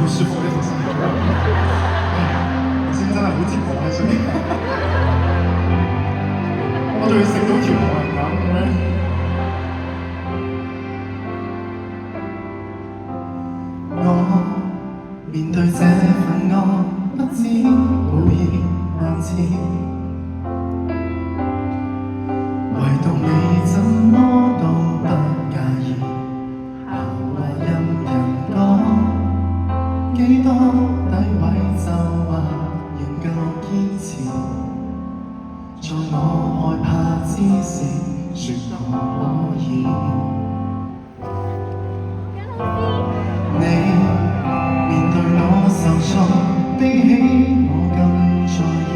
好舒服呢條聲，頭先真係好折磨喺上面，我仲要食到條無人感咁樣。我面對這份愛，不知好意難辭，唯獨你怎麼都不介意。後來任人講幾多詆毀，就話仍舊堅持，在我害怕之時，說可以。你面對我受挫，比起我更在意，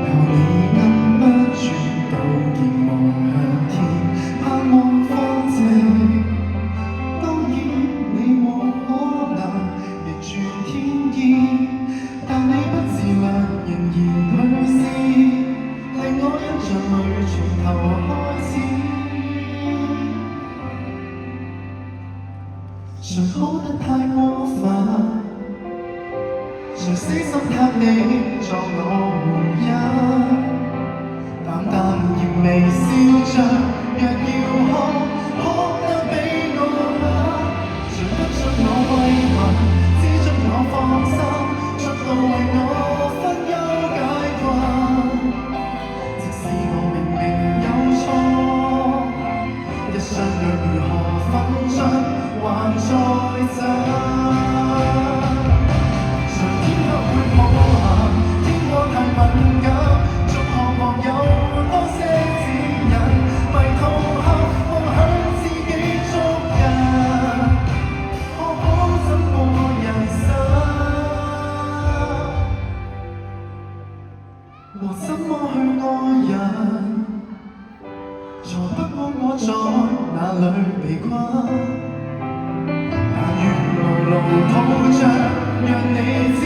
然後你禁不住糾結望向天，盼望放晴。當然你冇可能逆轉天意，但你不自量仍然去試，令我因着淚從頭開始。誰好得太過分？誰死心塌地作我回憶？淡淡而微笑着，若要哭得比我狠。誰不准我慰問，只准我放心，出路為我分憂解困。即使我明明有錯，一生若如何分出？還在等，誰天黑會抱行？天光太敏感，祝渴望有多些指引，迷途後妄想自己捉人，可好怎過人生？和怎麼去愛人？才不管我在哪裏被困。但願牢牢抱着，讓你知。